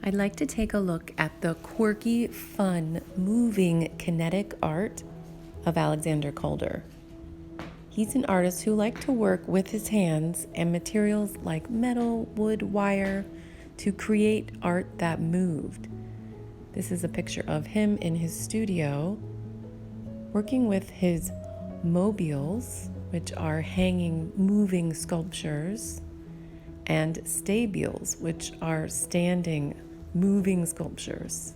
I'd like to take a look at the quirky, fun, moving, kinetic art of Alexander Calder. He's an artist who liked to work with his hands and materials like metal, wood, wire to create art that moved. This is a picture of him in his studio working with his mobiles, which are hanging, moving sculptures, and stabiles, which are standing, moving sculptures.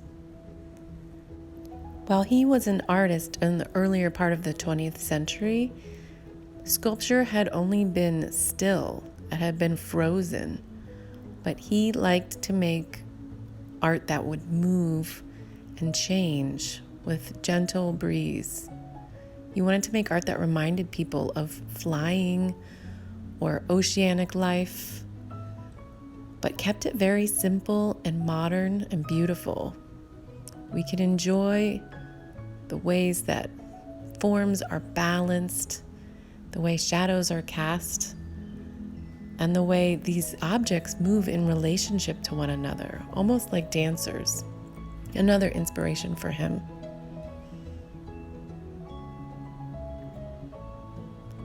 While he was an artist in the earlier part of the 20th century, sculpture had only been still, it had been frozen, but he liked to make art that would move and change with gentle breeze. He wanted to make art that reminded people of flying or oceanic life, but kept it very simple and modern and beautiful. We can enjoy the ways that forms are balanced, the way shadows are cast, and the way these objects move in relationship to one another, almost like dancers. Another inspiration for him.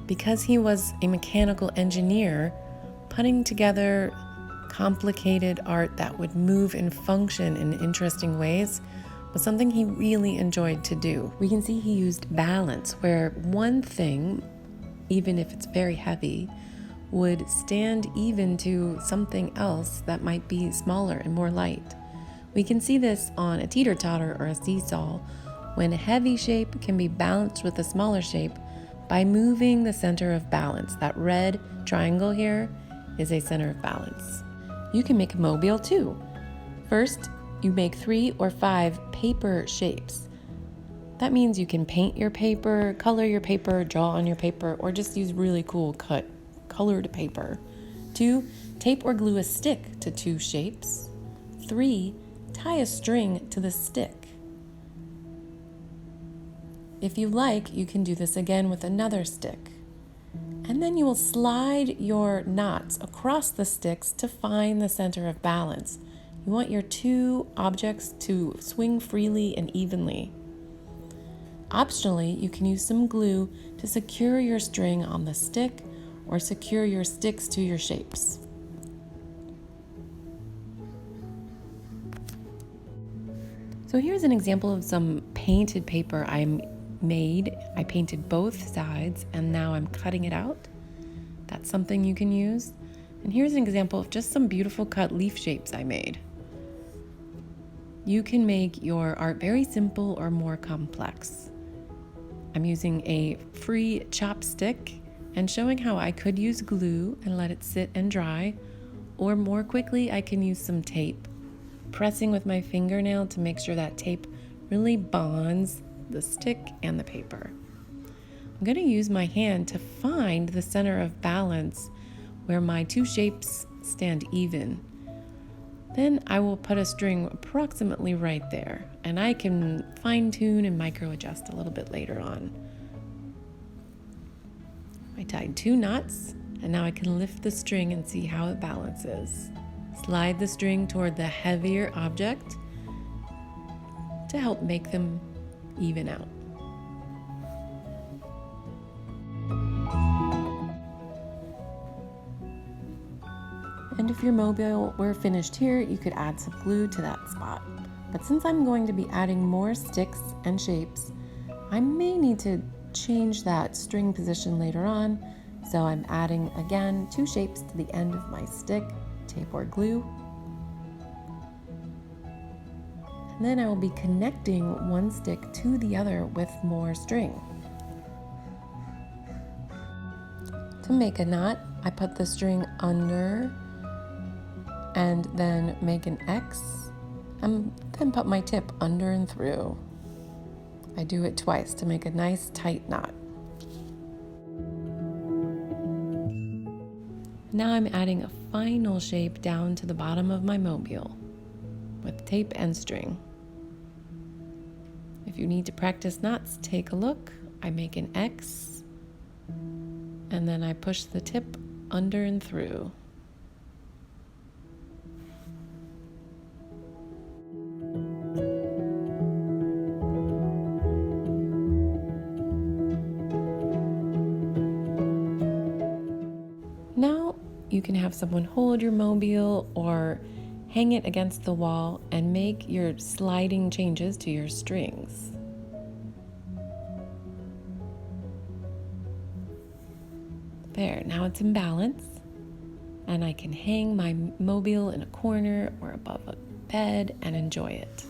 Because he was a mechanical engineer, putting together complicated art that would move and function in interesting ways was something he really enjoyed to do. We can see he used balance, where one thing, even if it's very heavy, would stand even to something else that might be smaller and more light. We can see this on a teeter-totter or a seesaw, when a heavy shape can be balanced with a smaller shape by moving the center of balance. That red triangle here is a center of balance. You can make a mobile too. First, you make 3 or 5 paper shapes. That means you can paint your paper, color your paper, draw on your paper, or just use really cool colored paper. 2, tape or glue a stick to 2 shapes. 3, tie a string to the stick. If you like, you can do this again with another stick. And then you will slide your knots across the sticks to find the center of balance. You want your 2 objects to swing freely and evenly. Optionally, you can use some glue to secure your string on the stick or secure your sticks to your shapes. So here's an example of some painted paper I made. I painted both sides and now I'm cutting it out. That's something you can use. And here's an example of just some beautiful cut leaf shapes I made. You can make your art very simple or more complex. I'm using a free chopstick and showing how I could use glue and let it sit and dry, or more quickly I can use some tape, pressing with my fingernail to make sure that tape really bonds the stick and the paper. I'm going to use my hand to find the center of balance where my 2 shapes stand even. Then I will put a string approximately right there, and I can fine-tune and micro-adjust a little bit later on. I tied 2 knots, and now I can lift the string and see how it balances. Slide the string toward the heavier object to help make them even out. And if your mobile were finished here, you could add some glue to that spot. But since I'm going to be adding more sticks and shapes, I may need to change that string position later on. So I'm adding again 2 shapes to the end of my stick, tape or glue. And then I will be connecting one stick to the other with more string. To make a knot, I put the string under and then make an X and then put my tip under and through. I do it twice to make a nice tight knot. Now I'm adding a final shape down to the bottom of my mobile with tape and string. If you need to practice knots, take a look. I make an X and then I push the tip under and through. you can have someone hold your mobile or hang it against the wall and make your sliding changes to your strings. There, now it's in balance, and I can hang my mobile in a corner or above a bed and enjoy it.